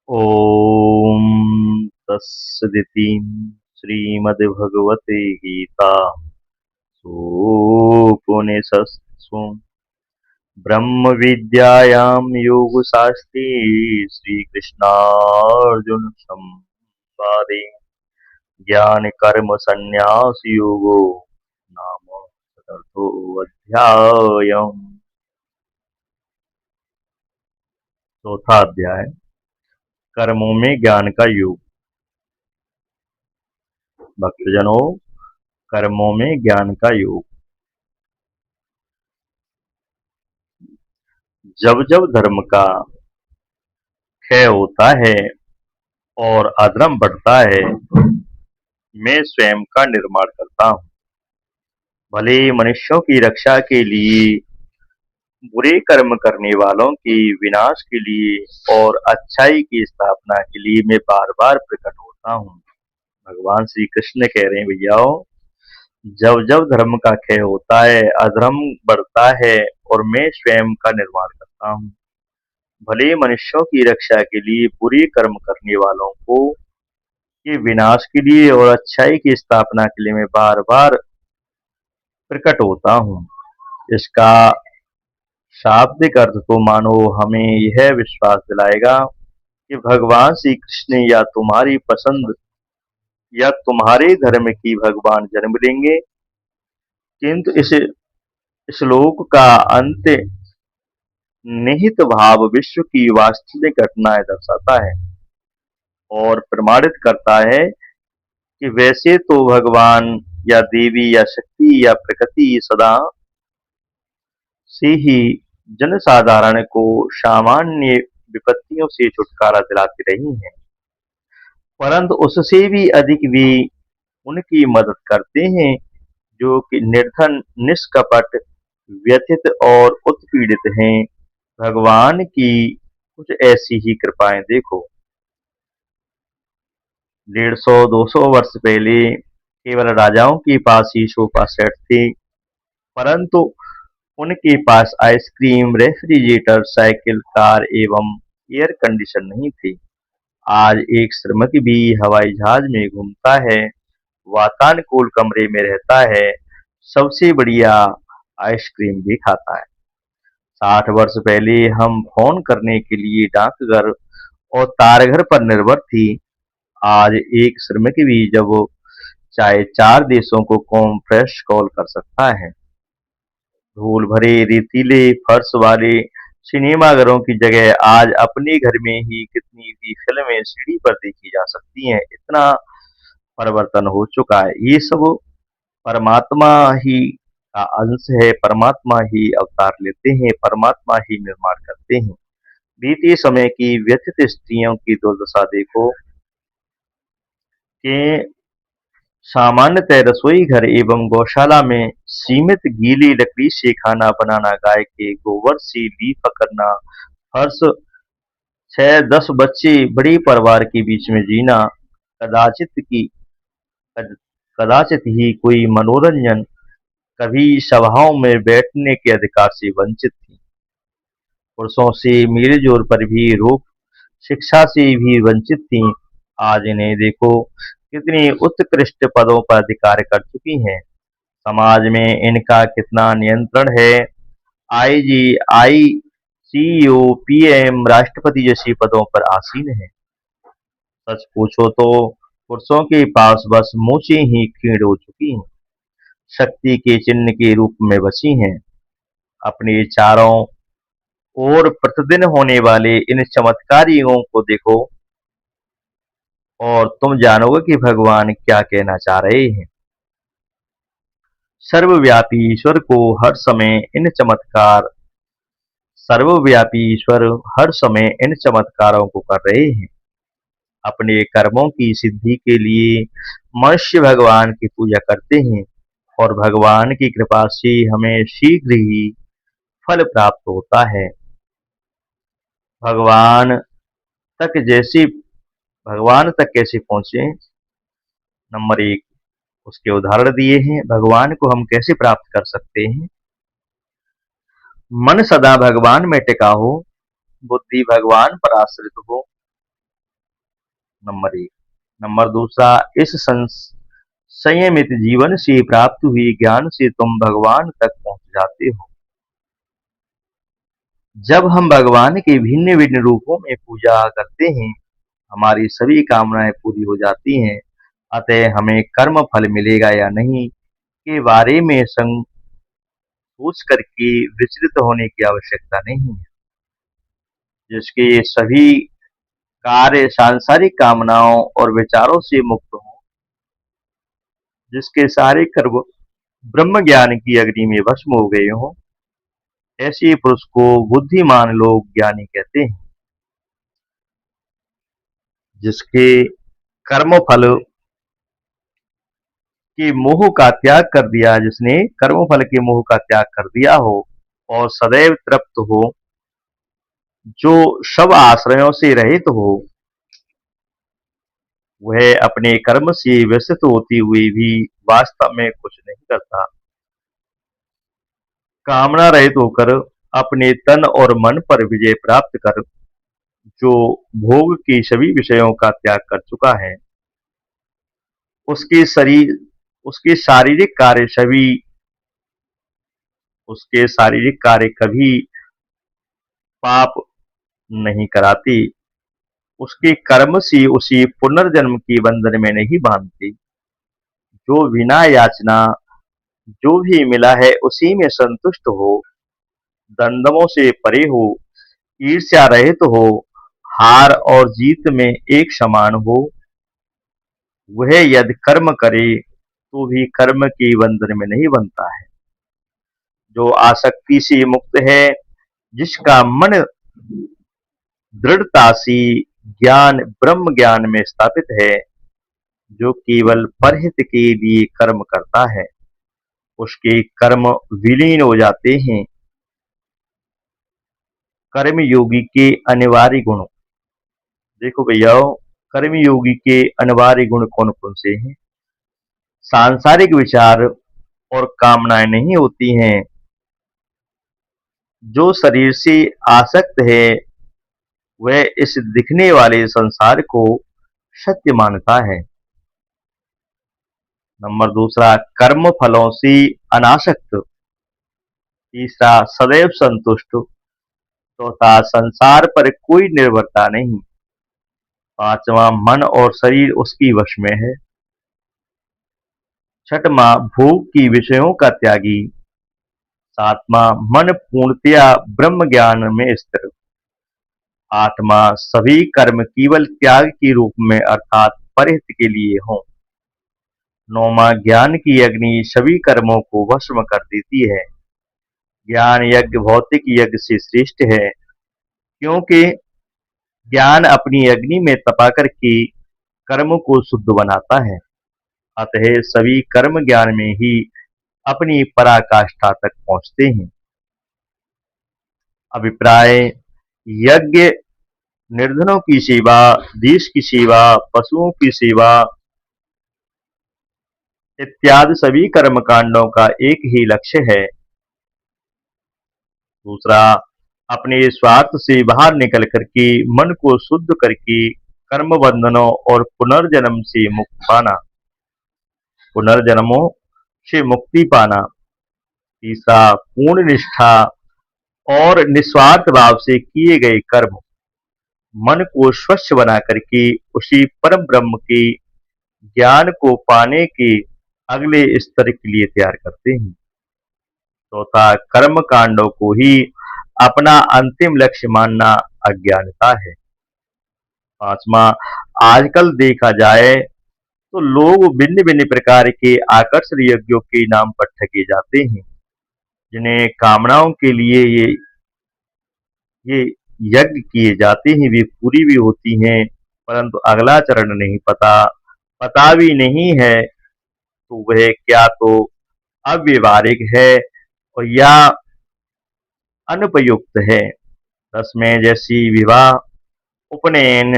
ॐ तत्सदिति श्रीमद्भगवते गीता उपनिषत्सु ब्रह्मविद्यायां योगशास्त्रे श्रीकृष्णार्जुनसंवादे ज्ञानकर्मसन्न्यासयोगो नाम चतुर्थोऽध्यायः। चौथा अध्याय कर्मों में ज्ञान का योग। भक्तजनों, कर्मों में ज्ञान का योग। जब जब धर्म का क्षय होता है और अधर्म बढ़ता है, मैं स्वयं का निर्माण करता हूँ। भले मनुष्यों की रक्षा के लिए, बुरे कर्म करने वालों के विनाश के लिए और अच्छाई की स्थापना के लिए मैं बार बार प्रकट होता हूँ। भगवान श्री कृष्ण कह रहे हैं, भैयाओ, जब जब धर्म का क्षय होता है, अधर्म बढ़ता है और मैं स्वयं का निर्माण करता हूँ। भले मनुष्यों की रक्षा के लिए, बुरे कर्म करने वालों को के विनाश के लिए और अच्छाई की स्थापना के लिए मैं बार बार प्रकट होता हूँ। इसका शाब्दिक अर्थ तो मानो हमें यह विश्वास दिलाएगा कि भगवान श्री कृष्ण या तुम्हारी पसंद या तुम्हारे धर्म की भगवान जन्म लेंगे, किंतु इस श्लोक का अंत निहित भाव विश्व की वास्तविक घटनाएं दर्शाता है और प्रमाणित करता है कि वैसे तो भगवान या देवी या शक्ति या प्रकृति सदा से ही जनसाधारण को सामान्य विपत्तियों से छुटकारा दिलाती रही हैं, परंतु उससे भी अधिक वे उनकी मदद करते हैं जो कि निर्धन, निष्कपट, व्यथित और उत्पीड़ित हैं। भगवान की कुछ ऐसी ही कृपाएं देखो। 150-200 वर्ष पहले केवल राजाओं के पास ही सोफा सेट थे, परंतु उनके पास आइसक्रीम, रेफ्रिजरेटर, साइकिल, कार एवं एयर कंडीशन नहीं थे। आज एक श्रमिक भी हवाई जहाज में घूमता है, वातानुकूल कमरे में रहता है, सबसे बढ़िया आइसक्रीम भी खाता है। 60 वर्ष पहले हम फोन करने के लिए डाकघर और तारघर पर निर्भर थी। आज एक श्रमिक भी जब चाहे 4 देशों को कॉन्फ्रेंस कॉल कर सकता है। धूल भरे रेतीले फर्श वाले सिनेमाघरों की जगह आज अपने घर में ही कितनी भी फिल्में सीडी पर देखी जा सकती हैं। इतना परिवर्तन हो चुका है। ये सब परमात्मा ही का अंश है। परमात्मा ही अवतार लेते हैं, परमात्मा ही निर्माण करते हैं। बीते समय की व्यथित स्त्रियों की दुर्दशा देखो कि सामान्यतः रसोई घर एवं गौशाला में सीमित गीली लकड़ी से खाना बनाना, गाय के गोबर से लीप करना, फर्श, 6-10 बच्चे, बड़े परिवार के बीच में जीना, कदाचित की कदाचित ही कोई मनोरंजन, कभी सभाओं में बैठने के अधिकार से वंचित थी। पुरुषों से मेलजोल पर भी रोक, शिक्षा से भी वंचित थी। आज इन्हें देखो, कितनी उत्कृष्ट पदों पर अधिकार कर चुकी हैं। समाज में इनका कितना नियंत्रण है। आईजी, सीईओ, पीएम, राष्ट्रपति जैसी पदों पर आसीन है। सच पूछो तो पुरुषों के पास बस मूछें ही खींड हो चुकी हैं, शक्ति के चिन्ह के रूप में बची हैं। अपने चारों ओर प्रतिदिन होने वाले इन चमत्कारियों को देखो और तुम जानोगे कि भगवान क्या कहना चाह रहे हैं। सर्वव्यापी ईश्वर को हर समय इन चमत्कार सर्वव्यापी ईश्वर हर समय इन चमत्कारों को कर रहे हैं। अपने कर्मों की सिद्धि के लिए मनुष्य भगवान की पूजा करते हैं और भगवान की कृपा से हमें शीघ्र ही फल प्राप्त होता है। भगवान तक जैसे भगवान तक कैसे पहुंचे? नंबर 1, उसके उदाहरण दिए हैं। भगवान को हम कैसे प्राप्त कर सकते हैं? मन सदा भगवान में टिका हो, बुद्धि भगवान पर आश्रित हो, नंबर एक। नंबर दूसरा, इस संयमित जीवन से प्राप्त हुई ज्ञान से तुम भगवान तक पहुंच जाते हो। जब हम भगवान के भिन्न भिन्न रूपों में पूजा करते हैं, हमारी सभी कामनाएं पूरी हो जाती हैं। अतः हमें कर्म फल मिलेगा या नहीं के बारे में सोच करके विचलित होने की आवश्यकता नहीं है। जिसके सभी कार्य सांसारिक कामनाओं और विचारों से मुक्त हों, जिसके सारे कर्म ब्रह्म ज्ञान की अग्नि में भस्म हो गए हों, ऐसे पुरुष को बुद्धिमान लोग ज्ञानी कहते हैं। जिसके कर्म फल के मोह का त्याग कर दिया, जिसने कर्म फल के मोह का त्याग कर दिया हो और सदैव तृप्त हो, जो सब आश्रयों से रहित हो, वह अपने कर्म से व्यस्त होती हुई भी वास्तव में कुछ नहीं करता। कामना रहित होकर अपने तन और मन पर विजय प्राप्त कर जो भोग के सभी विषयों का त्याग कर चुका है, उसके शरीर उसके शारीरिक कार्य सभी उसके शारीरिक कार्य कभी पाप नहीं कराती। उसके कर्म से उसी पुनर्जन्म के बंधन में नहीं बांधती। जो बिना याचना जो भी मिला है उसी में संतुष्ट हो, दंडों से परे हो, ईर्ष्या रहित हो, हार और जीत में एक समान हो, वह यदि कर्म करे तो भी कर्म के बंधन में नहीं बनता है। जो आसक्ति से मुक्त है, जिसका मन दृढ़ता से ज्ञान ब्रह्म ज्ञान में स्थापित है, जो केवल परहित के लिए कर्म करता है, उसके कर्म विलीन हो जाते हैं। कर्म योगी के अनिवार्य गुण। देखो भैया, कर्म योगी के अनिवार्य गुण कौन कौन से हैं? सांसारिक विचार और कामनाएं नहीं होती हैं। जो शरीर से आसक्त है, वह इस दिखने वाले संसार को सत्य मानता है। नंबर दूसरा, कर्म फलों से अनासक्त। तीसरा, सदैव संतुष्ट। चौथा, संसार पर कोई निर्भरता नहीं। पांचवा, मन और शरीर उसकी वश में है। छठवां, भोग की विषयों का त्यागी। सातवां, मन पूर्णतया ब्रह्म ज्ञान में स्थिर। आठवां, सभी कर्म केवल त्याग के रूप में अर्थात परहित के लिए हों। नौवां, ज्ञान की अग्नि सभी कर्मों को भस्म कर देती है। ज्ञान यज्ञ भौतिक यज्ञ से श्रेष्ठ है, क्योंकि ज्ञान अपनी अग्नि में तपा करके कर्म को शुद्ध बनाता है। अतः सभी कर्म ज्ञान में ही अपनी पराकाष्ठा तक पहुंचते हैं। अभिप्राय: यज्ञ, निर्धनों की सेवा, देश की सेवा, पशुओं की सेवा इत्यादि सभी कर्म कांडों का एक ही लक्ष्य है। दूसरा, अपने स्वार्थ से बाहर निकल करके मन को शुद्ध करके कर्म बंधनों और पुनर्जन्म से मुक्त पाना, पुनर्जन्मों से मुक्ति पाना। तीसरा, पूर्ण निष्ठा और निस्वार्थ भाव से किए गए कर्म मन को स्वच्छ बना करके उसी परम ब्रह्म के ज्ञान को पाने के अगले स्तर के लिए तैयार करते हैं। चौथा, कर्म कांडों को ही अपना अंतिम लक्ष्य मानना अज्ञानता है। पांचवा, आजकल देखा जाए तो लोग भिन्न भिन्न प्रकार के आकर्षण यज्ञों के नाम पर ठगे जाते हैं, जिन्हें कामनाओं के लिए ये यज्ञ किए जाते हैं, वे पूरी भी होती हैं, परंतु अगला चरण नहीं पता, पता भी नहीं है तो वह क्या तो अव्यवहारिक है और या अनुपयुक्त है। रस्में जैसी विवाह, उपनयन,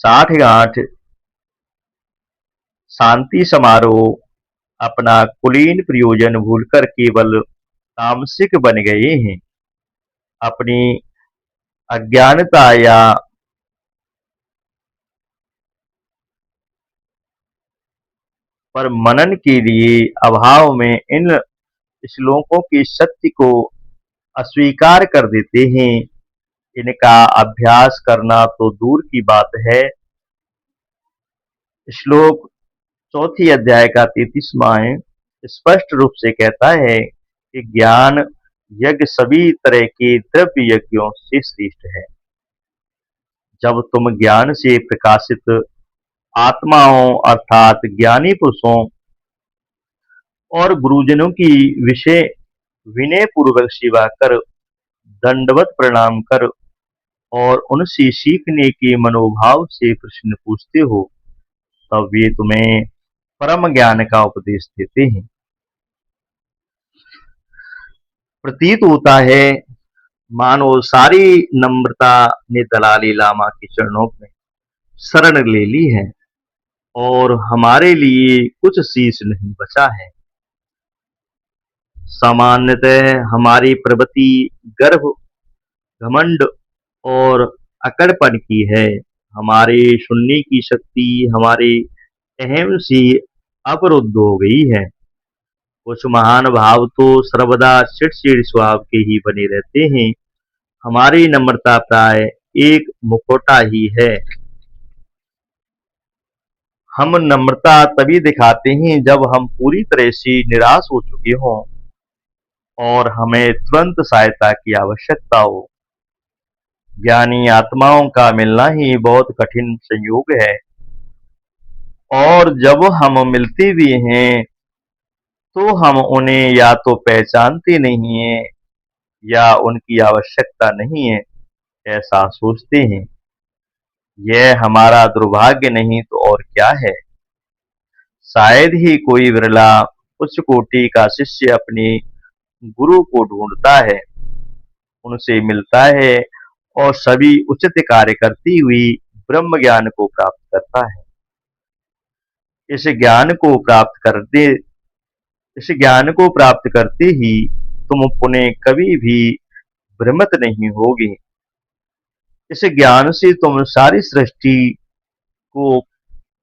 साठगांठ, शांति समारोह अपना कुलीन प्रयोजन भूलकर केवल तामसिक बन गए हैं। अपनी अज्ञानता या पर मनन के लिए अभाव में इन श्लोकों की शक्ति को अस्वीकार कर देते हैं। इनका अभ्यास करना तो दूर की बात है। श्लोक चौथी अध्याय का 33वां स्पष्ट रूप से कहता है कि ज्ञान यज्ञ सभी तरह के द्रव्य यज्ञों से श्रेष्ठ है। जब तुम ज्ञान से प्रकाशित आत्माओं अर्थात ज्ञानी पुरुषों और गुरुजनों की विषय विनय पूर्वक सेवा कर, दंडवत प्रणाम कर और उनसे सीखने के मनोभाव से प्रश्न पूछते हो, तब वे तुम्हें परम ज्ञान का उपदेश देते हैं। प्रतीत होता है मानो सारी नम्रता ने दलाली लामा के चरणों में शरण ले ली है और हमारे लिए कुछ शेष नहीं बचा है। सामान्यतः हमारी प्रवृत्ति गर्व, घमंड और अकड़पन की है। हमारे सुनने की शक्ति हमारे अहम से अवरुद्ध हो गई है। कुछ महान भाव तो सर्वदा चिड़चिड़ स्वभाव के ही बने रहते हैं। हमारी नम्रता प्राय एक मुखौटा ही है। हम नम्रता तभी दिखाते हैं जब हम पूरी तरह से निराश हो चुके हों और हमें तुरंत सहायता की आवश्यकता हो। ज्ञानी आत्माओं का मिलना ही बहुत कठिन संयोग है और जब हम मिलते भी हैं तो हम उन्हें या तो पहचानते नहीं हैं या उनकी आवश्यकता नहीं है ऐसा सोचते हैं। यह हमारा दुर्भाग्य नहीं तो और क्या है। शायद ही कोई विरला उच्च कोटि का शिष्य अपने गुरु को ढूंढता है, उनसे मिलता है और सभी उचित कार्य करती हुई ब्रह्म ज्ञान को प्राप्त करता है। इस ज्ञान को प्राप्त करते इस ज्ञान को प्राप्त करते ही तुम पुनः कभी भी भ्रमित नहीं होगे। इस ज्ञान से तुम सारी सृष्टि को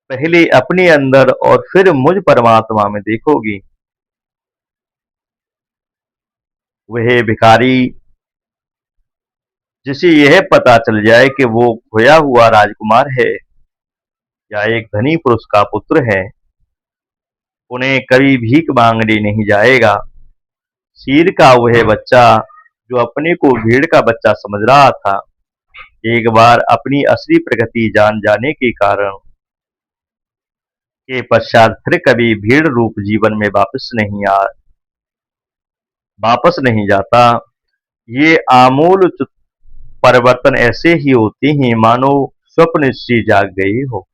पहले अपने अंदर और फिर मुझ परमात्मा में देखोगे। वह भिखारी जिसे यह पता चल जाए कि वो खोया हुआ राजकुमार है या एक धनी पुरुष का पुत्र है, उन्हें कभी भीख मांगने नहीं जाएगा। शेर का वह बच्चा जो अपने को भेड़ का बच्चा समझ रहा था, एक बार अपनी असली प्रकृति जान जाने के कारण के पश्चात फिर कभी भेड़ रूप जीवन में वापस नहीं जाता। ये आमूल परिवर्तन ऐसे ही होते हैं मानो स्वप्न से जाग गए हो।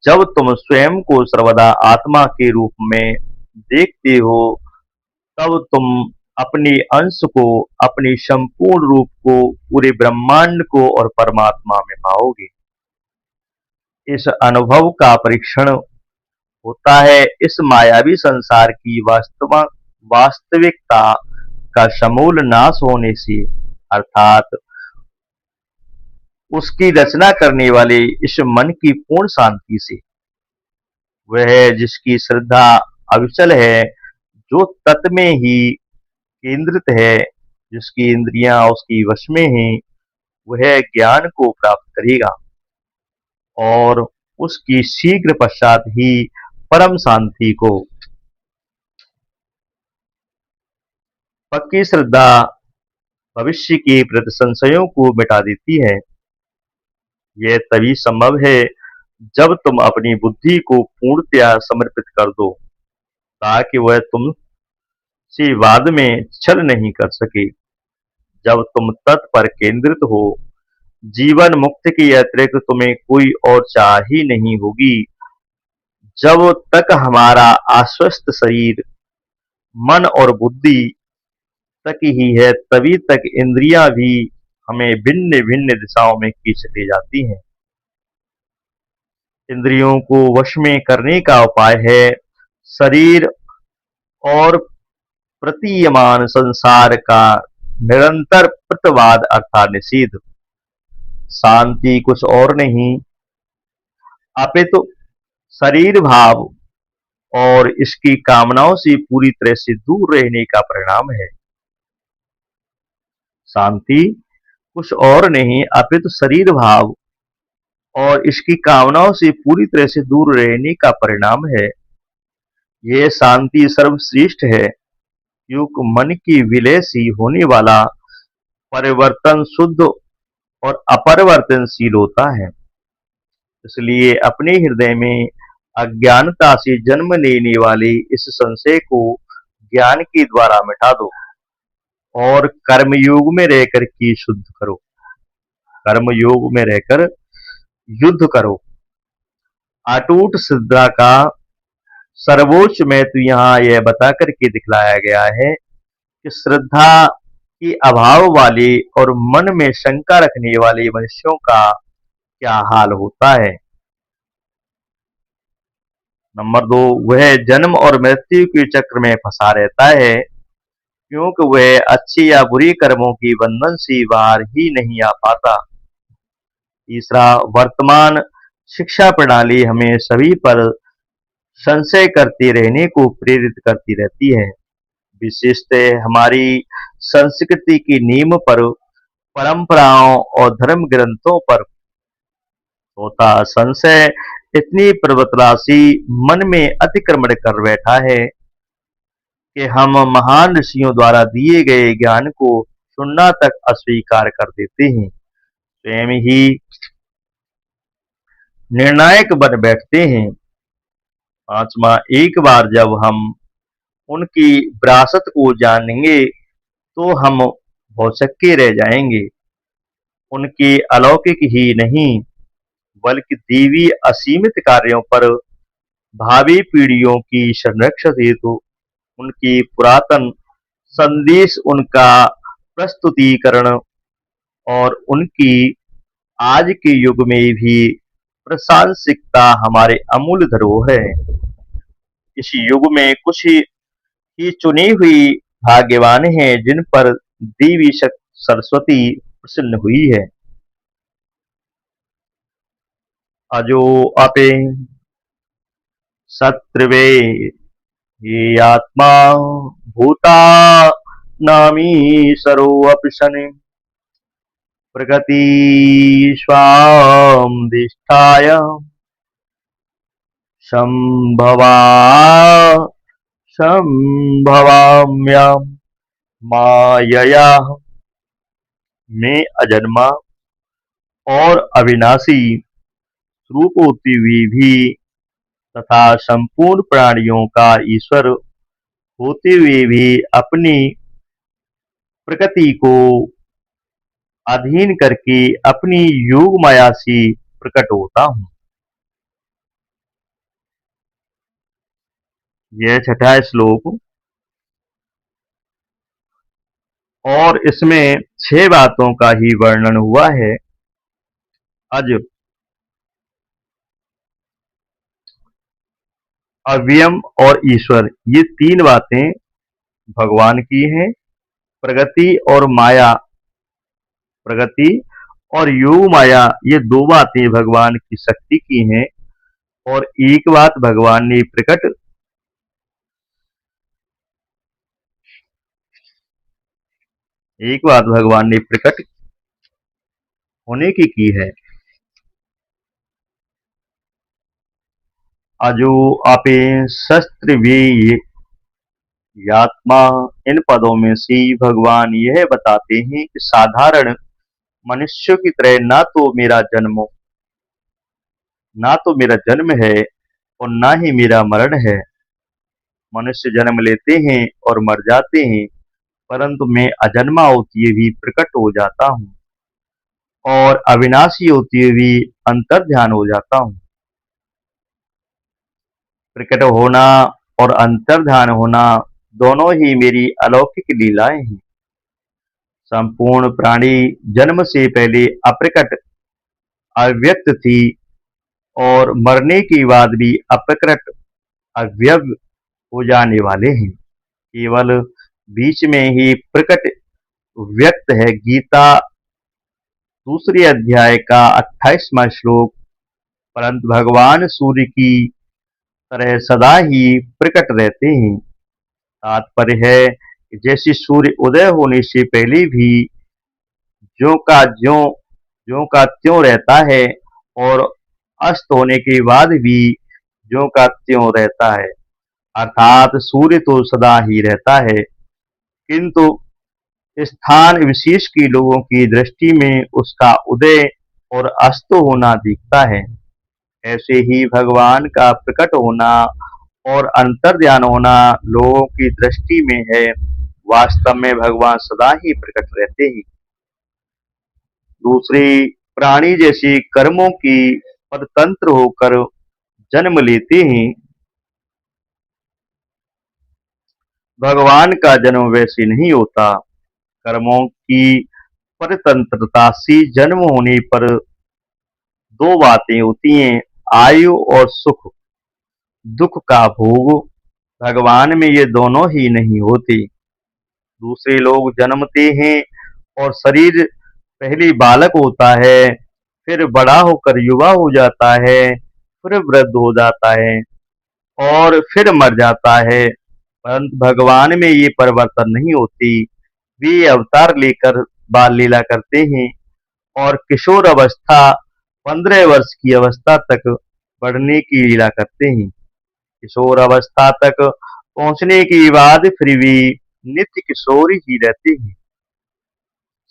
जब तुम स्वयं को सर्वदा आत्मा के रूप में देखते हो, तब तुम अपने अंश को, अपने संपूर्ण रूप को, पूरे ब्रह्मांड को और परमात्मा में पाओगे। इस अनुभव का परीक्षण होता है इस मायावी संसार की वास्तविकता का समूल नाश होने से, अर्थात उसकी रचना करने वाले इस मन की पूर्ण शांति से। वह जिसकी श्रद्धा अविचल है, जो तत्व में ही केंद्रित है, जिसकी इंद्रियां उसकी वश में हैं, वह ज्ञान को प्राप्त करेगा और उसकी शीघ्र पश्चात ही परम शांति को। पक्की श्रद्धा भविष्य के प्रति संशयों को मिटा देती है। यह तभी संभव है जब तुम अपनी बुद्धि को पूर्णतया समर्पित कर दो, ताकि वह तुम से वाद में छल नहीं कर सके। जब तुम तत् पर केंद्रित हो, जीवन मुक्ति के अतिरिक्त तुम्हें कोई और चाह ही नहीं होगी। जब तक हमारा आश्वस्त शरीर, मन और बुद्धि तक ही है, तभी तक इंद्रियां भी हमें भिन्न भिन्न दिशाओं में खींच ले जाती हैं। इंद्रियों को वश में करने का उपाय है शरीर और प्रतीयमान संसार का निरंतर प्रतिवाद अर्थात निषेध। शांति कुछ और नहीं अपितु शरीर भाव और इसकी कामनाओं से पूरी तरह से दूर रहने का परिणाम है। शांति कुछ और नहीं अपितु शरीर भाव और इसकी कामनाओं से पूरी तरह से दूर रहने का परिणाम है। यह शांति सर्वश्रेष्ठ है, क्योंकि मन की विलय से होने वाला परिवर्तन शुद्ध और अपरिवर्तनशील होता है। इसलिए अपने हृदय में अज्ञानता से जन्म लेने वाले इस संशय को ज्ञान के द्वारा मिटा दो और कर्मयोग में रहकर के शुद्ध करो। कर्मयोग में रहकर युद्ध करो। अटूट श्रद्धा का सर्वोच्च महत्व यहाँ यह बता करके दिखलाया गया है कि श्रद्धा के अभाव वाले और मन में शंका रखने वाले मनुष्यों का क्या हाल होता है। नंबर 2, वह जन्म और मृत्यु के चक्र में फंसा रहता है, क्योंकि वह अच्छे या बुरे कर्मों के बंधन से बाहर ही नहीं आ पाता। तीसरा, वर्तमान शिक्षा प्रणाली हमें सभी पर संशय करते रहने को प्रेरित करती रहती है, विशेषतः हमारी संस्कृति के नियम पर, परंपराओं और धर्म ग्रंथों पर। होता संशय इतनी प्रबलतासी मन में अतिक्रमण कर बैठा है कि हम महान ऋषियों द्वारा दिए गए ज्ञान को सुनना तक अस्वीकार कर देते हैं, स्वयं ही निर्णायक बन बैठते हैं। पांचवा, एक बार जब हम उनकी विरासत को जानेंगे तो हम भौचक्के रह जाएंगे। उनके अलौकिक ही नहीं बल्कि देवी असीमित कार्यों पर भावी पीढ़ियों की संरक्षण हेतु उनकी पुरातन संदेश, उनका प्रस्तुतिकरण और उनकी आज के युग में भी प्रासंगिकता हमारे अमूल्य धरोहर है। इस युग में कुछ ही चुनी हुई भाग्यवान हैं जिन पर देवी सरस्वती प्रसन्न हुई है। अजो अपे शत्रुवे ये आत्मा भूता नामीशरोऽपि शनि प्रगति स्वामधिष्ठाय संभवा संभवाम्यां मायया। मैं अजन्मा और अविनाशी स्वरूप होती हुई भी तथा संपूर्ण प्राणियों का ईश्वर होते हुए भी अपनी प्रकृति को अधीन करके अपनी योग माया से प्रकट होता हूँ। यह छठा श्लोक और इसमें 6 बातों का ही वर्णन हुआ है। अज, अव्ययम और ईश्वर, ये 3 बातें भगवान की हैं। प्रगति और माया, प्रगति और योग माया, ये 2 बातें भगवान की शक्ति की हैं और एक बात भगवान ने प्रकट होने की है। अजो आपे शस्त्र भी आत्मा, इन पदों में से भगवान यह बताते हैं कि साधारण मनुष्यों की तरह ना तो मेरा जन्म है और ना ही मेरा मरण है। मनुष्य जन्म लेते हैं और मर जाते हैं, परंतु मैं अजन्मा होते हुए भी प्रकट हो जाता हूँ और अविनाशी होते हुए भी अंतर्ध्यान हो जाता हूँ। प्रकट होना और अंतर्ध्यान होना दोनों ही मेरी अलौकिक लीलाएं हैं। संपूर्ण प्राणी जन्म से पहले अप्रकट, अव्यक्त थी और मरने के बाद भी अप्रकट, अव्यक्त हो जाने वाले हैं। केवल बीच में ही प्रकट व्यक्त है। गीता 2 अध्याय का 28वां श्लोक, परंतु भगवान सूर्य की तरह सदा ही प्रकट रहते हैं। तात्पर्य है कि जैसे सूर्य उदय होने से पहले भी ज्यों ज्यों का त्यों रहता है और अस्त होने के बाद भी ज्यों का त्यों रहता है, अर्थात सूर्य तो सदा ही रहता है, किंतु स्थान विशेष के लोगों की दृष्टि में उसका उदय और अस्त होना दिखता है। ऐसे ही भगवान का प्रकट होना और अंतर्ध्यान होना लोगों की दृष्टि में है। वास्तव में भगवान सदा ही प्रकट रहते हैं। दूसरे प्राणी जैसे कर्मों की परतंत्र होकर जन्म लेते हैं, भगवान का जन्म वैसे नहीं होता। कर्मों की परतंत्रता से जन्म होने पर दो बातें होती हैं, आयु और सुख, दुख का भोग। भगवान में ये दोनों ही नहीं होते। दूसरे लोग जन्मते हैं और शरीर पहले बालक होता है, फिर बड़ा होकर युवा हो जाता है, फिर वृद्ध हो जाता है और फिर मर जाता है। परंतु भगवान में ये परिवर्तन नहीं होती। वे अवतार लेकर बाल लीला करते हैं और किशोर अवस्था 15 वर्ष की अवस्था तक बढ़ने की लीला करते हैं। किशोर अवस्था तक पहुंचने के बाद फिर भी नित्य किशोर ही रहते हैं।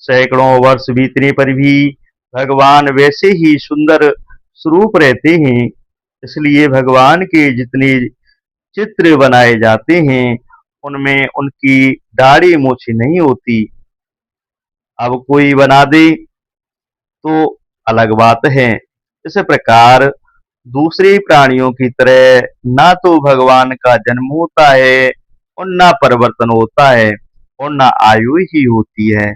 सैकड़ों वर्ष बीतने पर भी भगवान वैसे ही सुंदर स्वरूप रहते हैं। इसलिए भगवान के जितने चित्र बनाए जाते हैं उनमें उनकी दाढ़ी मूछ नहीं होती। अब कोई बना दे तो अलग बात है। इस प्रकार दूसरे प्राणियों की तरह ना तो भगवान का जन्म होता है और ना परिवर्तन होता है और ना आयु ही होती है।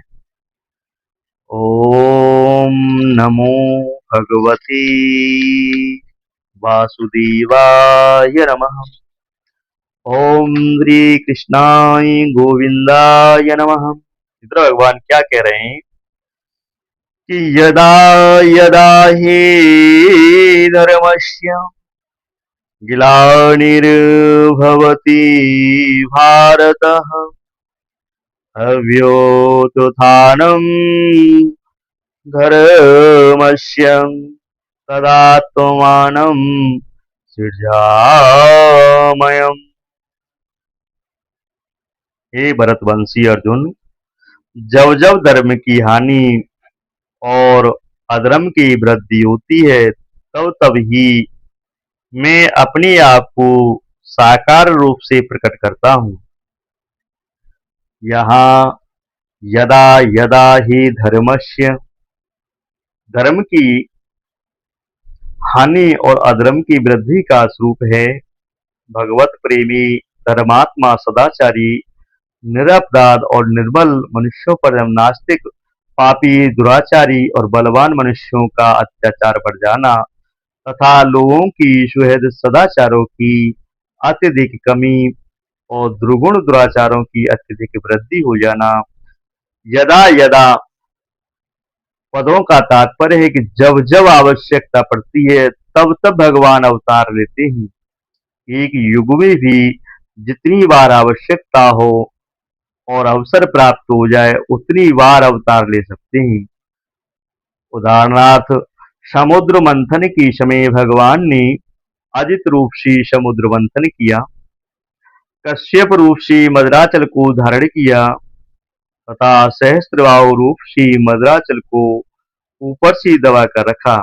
ओम नमो भगवते वासुदेवाय नमः। ओम श्री कृष्णाय गोविंदाय नमः। इधर भगवान क्या कह रहे हैं कि यदा यदा हि धर्मस्य ग्लानिर्भवति भारत अभ्युत्थानं धर्मस्य तदात्मानं सृजाम्यहम्। हे भरतवंशी अर्जुन, जब जब धर्म की हानि और अधर्म की वृद्धि होती है तब तब ही मैं अपने आप को साकार रूप से प्रकट करता हूँ। यहाँ यदा यदा ही धर्मस्य, धर्म की हानि और अधर्म की वृद्धि का स्वरूप है भगवत प्रेमी धर्मात्मा सदाचारी निरपराध और निर्बल मनुष्यों पर नास्तिक पापी दुराचारी और बलवान मनुष्यों का अत्याचार बढ़ जाना तथा लोगों की सुहृद सदाचारों की अत्यधिक कमी और दुर्गुण दुराचारों की अत्यधिक वृद्धि हो जाना। यदा यदा पदों का तात्पर्य है कि जब जब आवश्यकता पड़ती है तब तब भगवान अवतार लेते हैं। एक युग में भी जितनी बार आवश्यकता हो और अवसर प्राप्त हो जाए उतनी बार अवतार ले सकते हैं। उदाहरणार्थ समुद्र मंथन के समय भगवान ने अजित रूप से समुद्र मंथन किया, कश्यप रूप से मदराचल को धारण किया तथा सहस्त्रबाहु रूप से मदराचल को ऊपर से दबा कर रखा,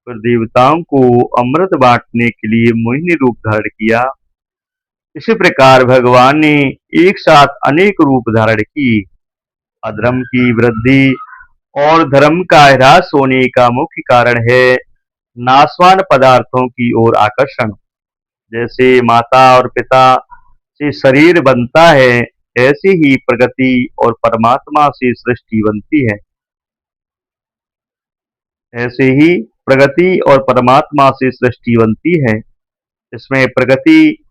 फिर देवताओं को अमृत बांटने के लिए मोहिनी रूप धारण किया। इसी प्रकार भगवान ने एक साथ अनेक रूप धारण किए। अधर्म की वृद्धि और धर्म का ह्रास होने का मुख्य कारण है नाशवान पदार्थों की ओर आकर्षण। जैसे माता और पिता से शरीर बनता है, ऐसे ही प्रगति और परमात्मा से सृष्टि बनती है। ऐसे ही प्रगति और परमात्मा से सृष्टि बनती है। इसमें प्रगति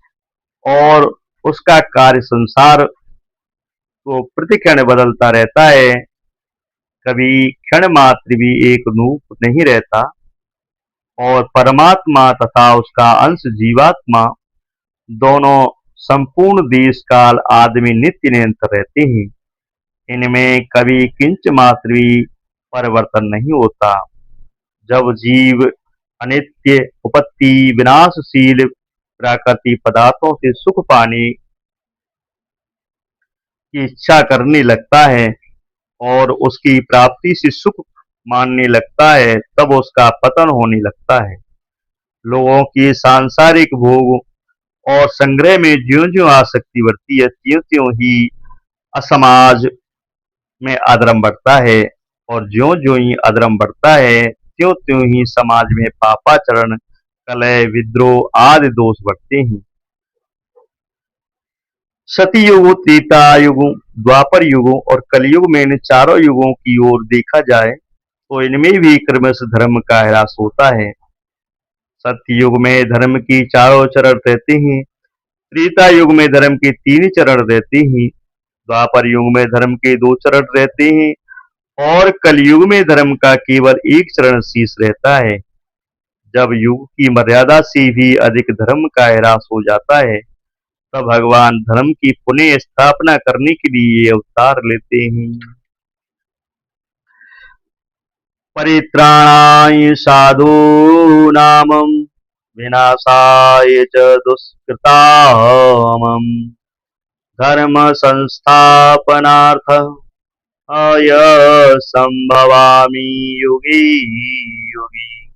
और उसका कार्य संसार तो प्रतिक्षण बदलता रहता है, कभी क्षण मात्र भी एक रूप नहीं रहता। और परमात्मा तथा उसका अंश जीवात्मा दोनों संपूर्ण देश काल आदि में नित्य निरंतर रहते हैं। इनमें कभी किंच मात्र भी परिवर्तन नहीं होता। जब जीव अनित्य, उपत्ति, विनाशशील प्राकृतिक पदार्थों से सुख पाने की इच्छा करने लगता है और उसकी प्राप्ति से सुख मानने लगता है, तब उसका पतन होने लगता है। लोगों की सांसारिक भोग और संग्रह में ज्यों-ज्यों आसक्ति बढ़ती है, त्यों-त्यों ही असमाज में अधर्म बढ़ता है, और ज्यों-ज्यों ही अधर्म बढ़ता है, त्यों-त्यों ही समाज में पापाचरण, कलह, विद्रोह आदि दोष बढ़ते हैं। सतयुग, त्रेता युग, द्वापर युग और कलयुग में इन चारों युगों की ओर देखा जाए तो इनमें भी क्रमश धर्म का ह्रास होता है। सतयुग में धर्म की चारों चरण रहते हैं, त्रेता युग में धर्म के तीन चरण रहते हैं, द्वापर युग में धर्म के दो चरण रहते हैं और कलयुग में धर्म का केवल एक चरण शेष रहता है। जब युग की मर्यादा से भी अधिक धर्म का ह्रास हो जाता है, तब भगवान धर्म की पुनः स्थापना करने के लिए अवतार लेते हैं। परित्राणाय साधूनां विनाशाय च दुष्कृताम् धर्म संस्थापनार्थाय संभवामि युगे युगे।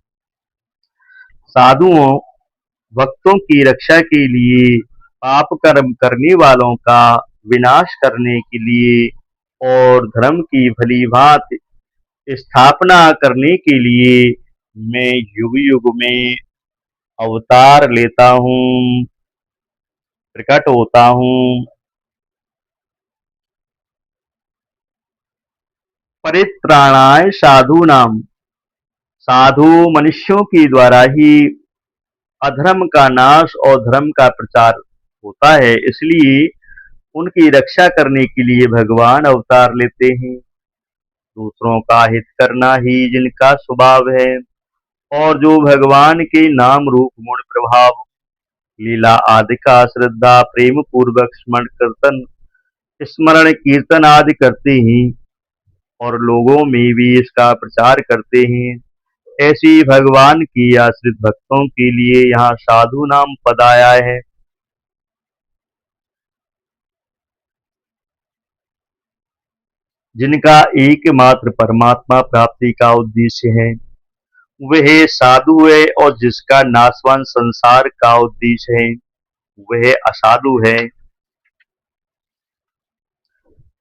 साधुओं, भक्तों की रक्षा के लिए, पाप कर्म करने वालों का विनाश करने के लिए और धर्म की भली भांति स्थापना करने के लिए मैं युग युग में अवतार लेता हूँ, प्रकट होता हूँ। परित्राणाय साधूनाम, साधु मनुष्यों के द्वारा ही अधर्म का नाश और धर्म का प्रचार होता है, इसलिए उनकी रक्षा करने के लिए भगवान अवतार लेते हैं। दूसरों का हित करना ही जिनका स्वभाव है और जो भगवान के नाम रूप गुण प्रभाव, लीला आदि का श्रद्धा प्रेम पूर्वक स्मरण कीर्तन आदि करते हैं और लोगों में भी इसका प्रचार करते हैं, ऐसी भगवान की आश्रित भक्तों के लिए यहाँ साधु नाम पद आया है। जिनका एकमात्र परमात्मा प्राप्ति का उद्देश्य है, वह साधु है, और जिसका नाशवान संसार का उद्देश्य है, वह असाधु है।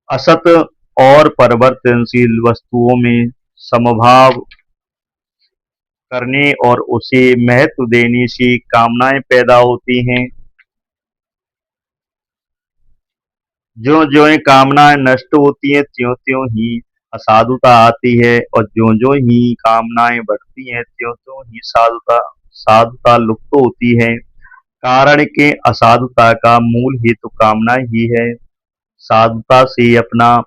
असत और परिवर्तनशील वस्तुओं में समभाव करने और उसे महत्व देने से कामनाएं पैदा होती हैं। ज्यों ज्यों कामनाएं नष्ट होती हैं, त्यों त्यों ही असाधुता आती है, और ज्यों ज्यों ही कामनाएं बढ़ती हैं, त्यों त्यों ही साधुता साधुता लुप्त होती है। कारण के असाधुता का मूल हेतु कामना ही है। साधुता से अपना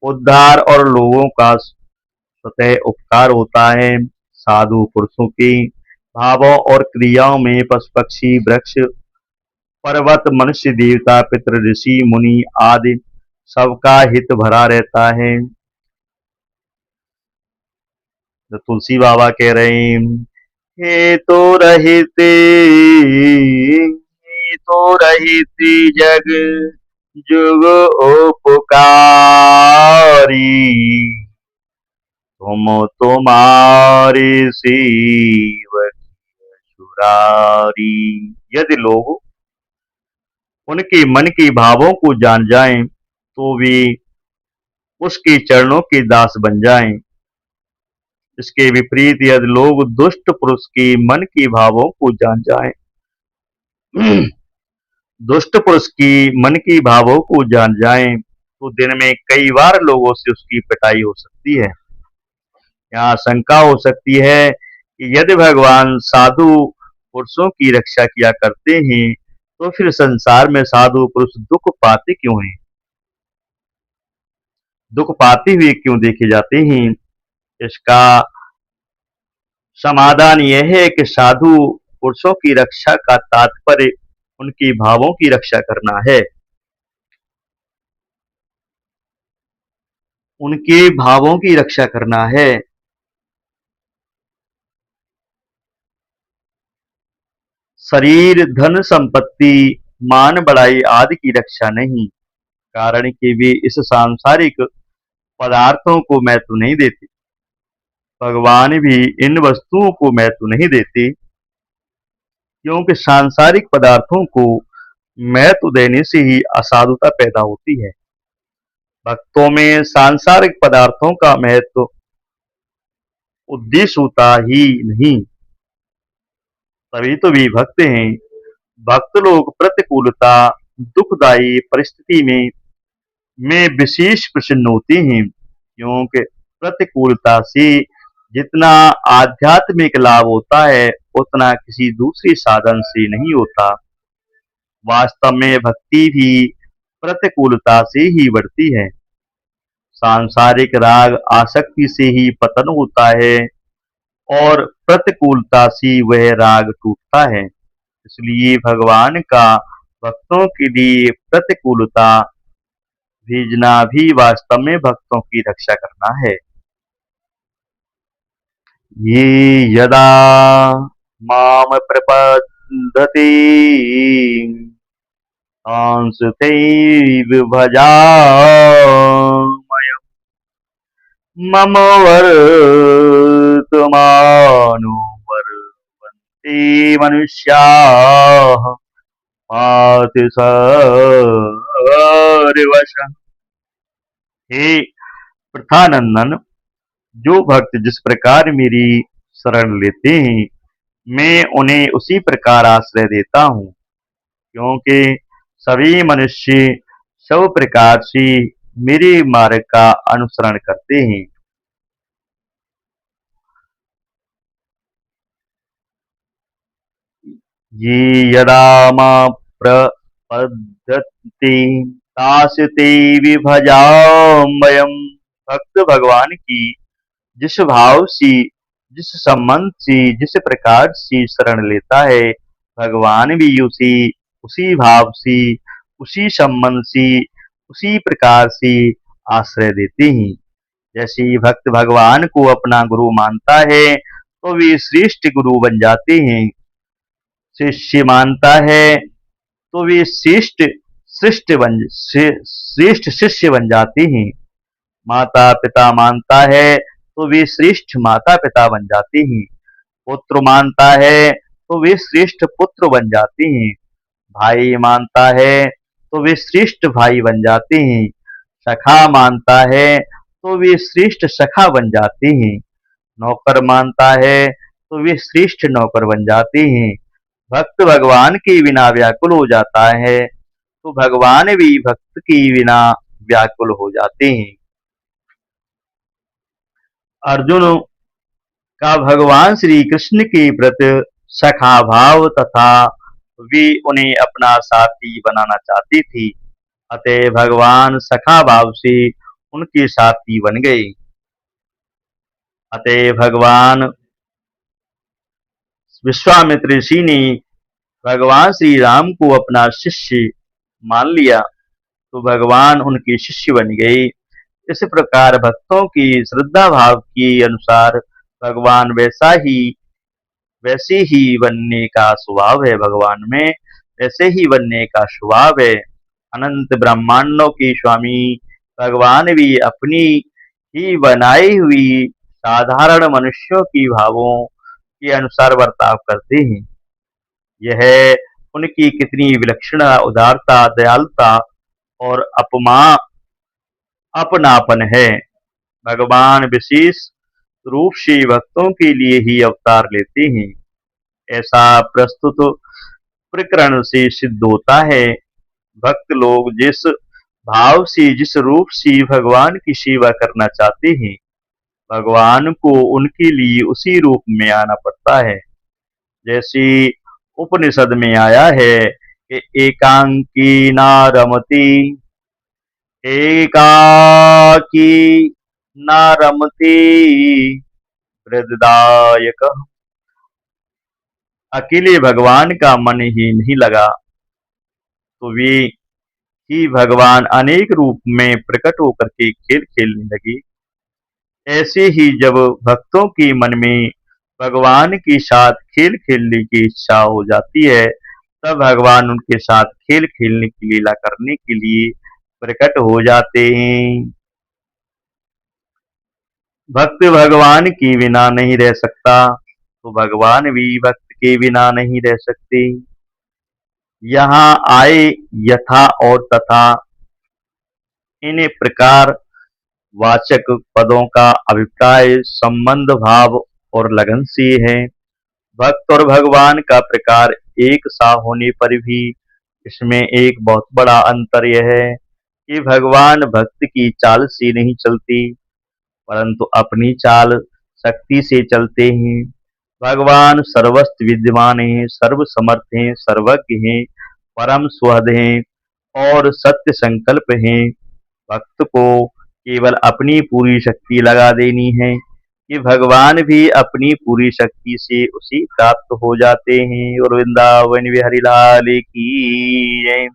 उद्धार और लोगों का स्वतः उपकार होता है। साधु पुरुषों के भावों और क्रियाओं में पशु पक्षी वृक्ष पर्वत मनुष्य देवता पितृ ऋषि मुनि आदि सबका हित भरा रहता है। तो तुलसी बाबा कह रहे हैं, हे तो रहते, हे तो रहते जग जुग उपकारी, तुम तुम्हारे सेवक सुरारी। यदि लोग उनके मन के भावों को जान जाएं, तो वे उसके चरणों के दास बन जाएं। इसके विपरीत यदि लोग दुष्ट पुरुष के मन के भावों को जान जाएं, दुष्ट पुरुष की मन की भावों को जान जाएं, तो दिन में कई बार लोगों से उसकी पिटाई हो सकती है। यहाँ शंका हो सकती है कि यदि भगवान साधु पुरुषों की रक्षा किया करते हैं, तो फिर संसार में साधु पुरुष दुख पाते क्यों हैं, दुख पाते हुए क्यों देखे जाते हैं। इसका समाधान यह है कि साधु पुरुषों की रक्षा का तात्पर्य उनकी भावों की रक्षा करना है। उनके भावों की रक्षा करना है। शरीर, धन संपत्ति, मान बढ़ाई आदि की रक्षा नहीं। कारण कि वे इस सांसारिक पदार्थों को महत्व नहीं देते। भगवान भी इन वस्तुओं को महत्व नहीं देते, क्योंकि सांसारिक पदार्थों को महत्व देने से ही असाधुता पैदा होती है। भक्तों में सांसारिक पदार्थों का महत्व उद्देश्य होता ही नहीं, तभी तो वे भक्त हैं। भक्त लोग प्रतिकूलता, दुखदायी परिस्थिति में विशेष प्रसन्न होते हैं, क्योंकि प्रतिकूलता से जितना आध्यात्मिक लाभ होता है उतना किसी दूसरे साधन से नहीं होता। वास्तव में भक्ति भी प्रतिकूलता से ही बढ़ती है। सांसारिक राग आसक्ति से ही पतन होता है और प्रतिकूलता से वह राग टूटता है। इसलिए भगवान का भक्तों के लिए प्रतिकूलता भेजना भी वास्तव में भक्तों की रक्षा करना है। ये यदा माम प्रपद्यते अंशतैव भजामयम् मम वर्तमानो वर्तन्ते मनुष्याः पार्थ सर्वशः। हे प्रथानंदन, जो भक्त जिस प्रकार मेरी शरण लेते हैं मैं उन्हें उसी प्रकार आश्रय देता हूँ, क्योंकि सभी मनुष्य सब प्रकार से मेरे मार्ग का अनुसरण करते हैं। ये यदा मां प्रपद्यते तासते विभजाम्यहम्। भक्त भगवान की जिस भाव से, जिस संबंध से, जिस प्रकार से शरण लेता है, भगवान भी उसी उसी भाव से, उसी संबंध से, उसी प्रकार से आश्रय देते हैं। जैसे भक्त भगवान को अपना गुरु मानता है तो वे श्रेष्ठ गुरु बन जाते हैं। शिष्य मानता है तो वे श्रेष्ठ शिष्य बन जाते हैं। माता पिता मानता है तो वे श्रेष्ठ माता पिता बन जाते हैं। पुत्र मानता है तो वे श्रेष्ठ पुत्र बन जाते हैं। भाई मानता है तो वे श्रेष्ठ भाई बन जाते हैं। सखा मानता है तो वे श्रेष्ठ सखा बन जाते हैं। नौकर मानता है तो वे श्रेष्ठ नौकर बन जाते हैं। भक्त भगवान के बिना व्याकुल हो जाता है तो भगवान भी भक्त के बिना व्याकुल हो जाते हैं। अर्जुन का भगवान श्री कृष्ण के प्रति सखा भाव तथा वे उन्हें अपना साथी बनाना चाहती थी, अतः भगवान सखा भाव से उनके साथी बन गए। अतः भगवान विश्वामित्र ऋषि ने भगवान श्री राम को अपना शिष्य मान लिया तो भगवान उनके शिष्य बन गए। इस प्रकार भक्तों की श्रद्धा भाव के अनुसार भगवान वैसे ही बनने का स्वभाव है। भगवान में वैसे ही बनने का स्वभाव है। अनंत ब्रह्मांडों के स्वामी भगवान भी अपनी ही बनाई हुई साधारण मनुष्यों की भावों के अनुसार बर्ताव करते हैं। यह उनकी कितनी विलक्षण उदारता, दयालुता और अपनापन है। भगवान विशेष रूप से भक्तों के लिए ही अवतार लेते हैं, ऐसा प्रस्तुत प्रकरण से सिद्ध होता है। भक्त लोग जिस भाव से, जिस रूप से भगवान की सेवा करना चाहते हैं, भगवान को उनके लिए उसी रूप में आना पड़ता है। जैसे उपनिषद में आया है कि एकांकी न रमति, एकाकी न रमति प्रदायकः। अकेले भगवान का मन ही नहीं लगा तो वे ही भगवान अनेक रूप में प्रकट होकर के खेल खेलने लगे। ऐसे ही जब भक्तों के मन में भगवान के साथ खेल खेलने की इच्छा हो जाती है, तब भगवान उनके साथ खेल खेलने की लीला करने के लिए प्रकट हो जाते हैं। भक्त भगवान के बिना नहीं रह सकता, तो भगवान भी भक्त के बिना नहीं रह सकते। यहाँ आए यथा और तथा इन प्रकार वाचक पदों का अभिप्राय संबंध भाव और लगन से है। भक्त और भगवान का प्रकार एक सा होने पर भी इसमें एक बहुत बड़ा अंतर यह है कि भगवान भक्त की चाल से नहीं चलते, परंतु अपनी चाल शक्ति से चलते हैं। भगवान सर्वस्त्र विद्यमान हैं, सर्व समर्थ हैं, सर्वज्ञ हैं, परम सुहृद हैं और सत्य संकल्प हैं। भक्त को केवल अपनी पूरी शक्ति लगा देनी है कि भगवान भी अपनी पूरी शक्ति से उसी प्राप्त हो जाते हैं। और वृंदावन बिहारी लाल की जय।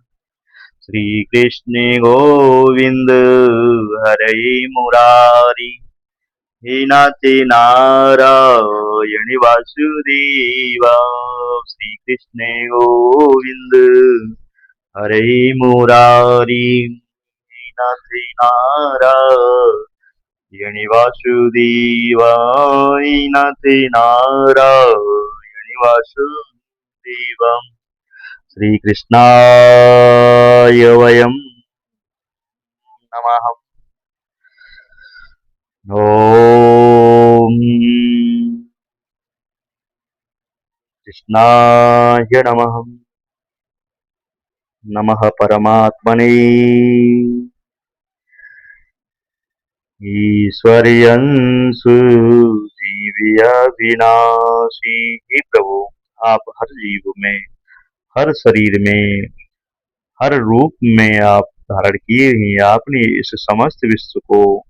श्री कृष्ण गोविंद हरे मुरारी, हे नाथ नारायण वासुदेवा। श्री कृष्ण गोविंद हरे मुरारी, हे नाथ नारायण वासुदेवाय, नाथ नारायण वासुदेवा। श्री कृष्णाय वयं नमः। ओम कृष्णाय नमः। नमः परमात्मने। ईश्वर्यंसु जीव्याविनाशी। हे प्रभु, आप हर जीव में, हर शरीर में, हर रूप में आप धारण किए हैं। आपने इस समस्त विश्व को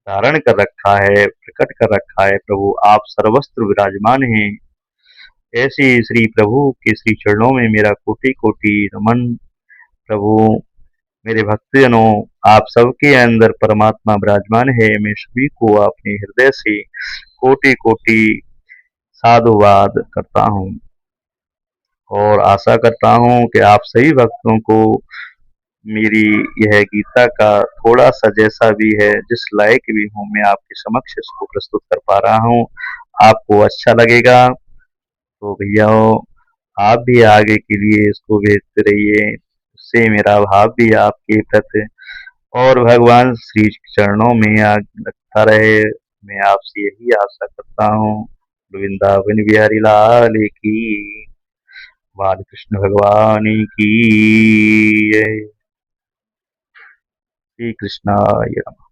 धारण कर रखा है, प्रकट कर रखा है। प्रभु, आप सर्वत्र विराजमान हैं। ऐसे श्री प्रभु के श्री चरणों में मेरा कोटि कोटि नमन। प्रभु, मेरे भक्तजनों, आप सबके अंदर परमात्मा विराजमान है। मैं सभी को अपने हृदय से कोटि कोटि साधुवाद करता हूँ और आशा करता हूँ कि आप सभी भक्तों को मेरी यह गीता का थोड़ा सा जैसा भी है, जिस लायक भी हूँ, मैं आपके समक्ष इसको प्रस्तुत कर पा रहा हूँ, आपको अच्छा लगेगा। तो भैया आप भी आगे के लिए इसको भेजते रहिए, उससे मेरा भाव भी आपके प्रति और भगवान श्री चरणों में आग लगता रहे। मैं आपसे यही आशा करता हूँ। वृंदावन बिहारी लाल की, बालकृष्ण भगवान की जय। श्री कृष्णाय नमः।